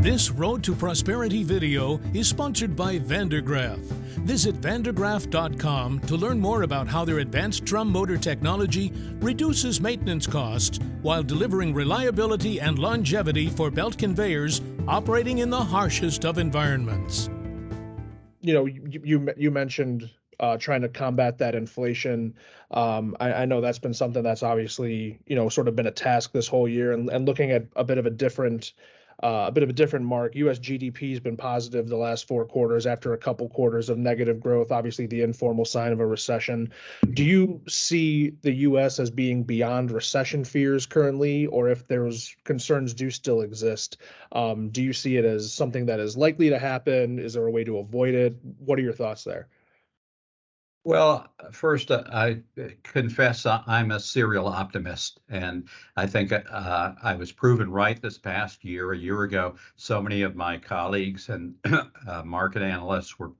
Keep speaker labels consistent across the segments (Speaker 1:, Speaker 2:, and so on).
Speaker 1: This Road to Prosperity video is sponsored by Vandergraaf. Visit vandergraaf.com to learn more about how their advanced drum motor technology reduces maintenance costs while delivering reliability and longevity for belt conveyors operating in the harshest of environments.
Speaker 2: You know, you mentioned trying to combat that inflation. I know that's been something that's obviously, sort of been a task this whole year, and looking at a bit of a different mark. U.S. GDP has been positive the last 4 quarters after a couple quarters of negative growth, obviously the informal sign of a recession. Do you see the U.S. as being beyond recession fears currently, or if those concerns do still exist, do you see it as something that is likely to happen? Is there a way to avoid it? What are your thoughts there?
Speaker 3: Well, first, I confess I'm a serial optimist, and I think I was proven right this past year. A year ago, so many of my colleagues and market analysts were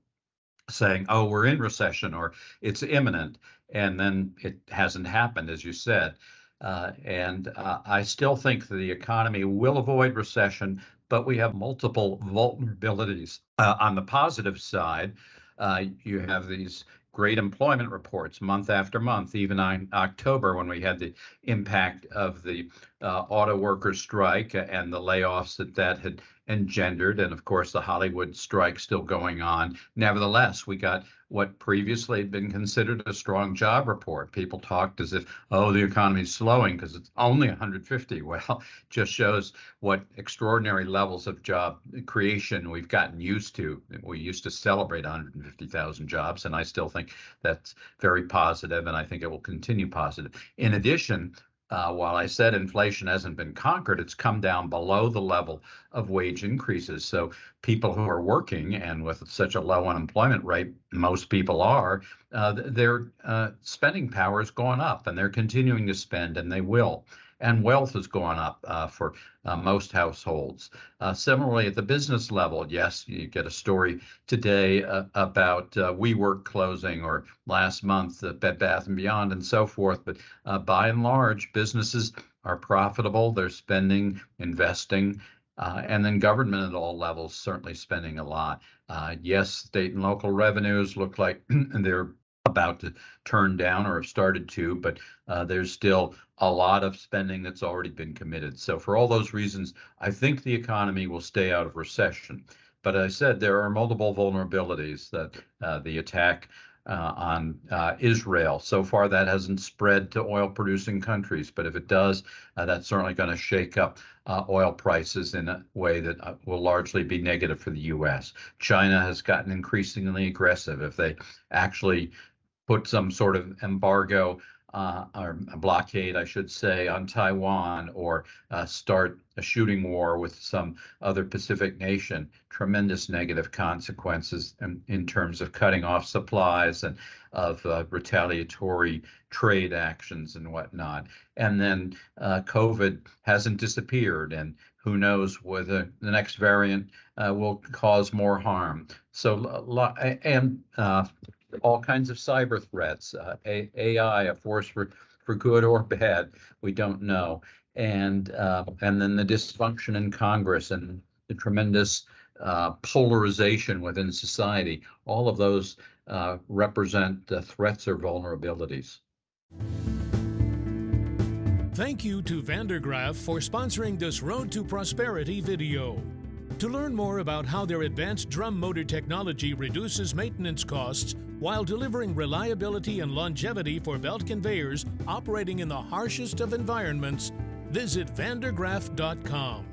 Speaker 3: saying, oh, we're in recession or it's imminent, and then it hasn't happened, as you said. And I still think that the economy will avoid recession, but we have multiple vulnerabilities. On the positive side, you have these great employment reports month after month, even in October when we had the impact of the auto workers strike and the layoffs that had engendered, and of course the Hollywood strike still going on. Nevertheless, we got what previously had been considered a strong job report. People talked as if, oh, the economy's slowing because it's only 150. Well, just shows what extraordinary levels of job creation we've gotten used to. We used to celebrate 150,000 jobs, and I still think that's very positive, and I think it will continue positive. In addition, while I said inflation hasn't been conquered, it's come down below the level of wage increases. So people who are working, and with such a low unemployment rate, most people are, their spending power is going up, and they're continuing to spend, and they will. And wealth is going up for most households. Similarly, at the business level, yes, you get a story today about WeWork closing, or last month, Bed Bath & Beyond, and so forth. But by and large, businesses are profitable. They're spending, investing, and then government at all levels certainly spending a lot. Yes, state and local revenues look like they're about to turn down or have started to, but there's still a lot of spending that's already been committed. So for all those reasons, I think the economy will stay out of recession. But as I said, there are multiple vulnerabilities. That the attack on Israel, so far that hasn't spread to oil producing countries, but if it does, that's certainly going to shake up oil prices in a way that will largely be negative for the U.S. China has gotten increasingly aggressive. If they actually put some sort of embargo or a blockade, I should say, on Taiwan, or start a shooting war with some other Pacific nation, tremendous negative consequences in terms of cutting off supplies and of retaliatory trade actions and whatnot. And then COVID hasn't disappeared, and who knows whether the next variant will cause more harm. So, and all kinds of cyber threats, AI, a force for good or bad, we don't know, and then the dysfunction in Congress and the tremendous polarization within society. All of those represent threats or vulnerabilities.
Speaker 1: Thank you to Vandergraaf for sponsoring this Road to Prosperity video. To learn more about how their advanced drum motor technology reduces maintenance costs while delivering reliability and longevity for belt conveyors operating in the harshest of environments, visit vandergraaf.com.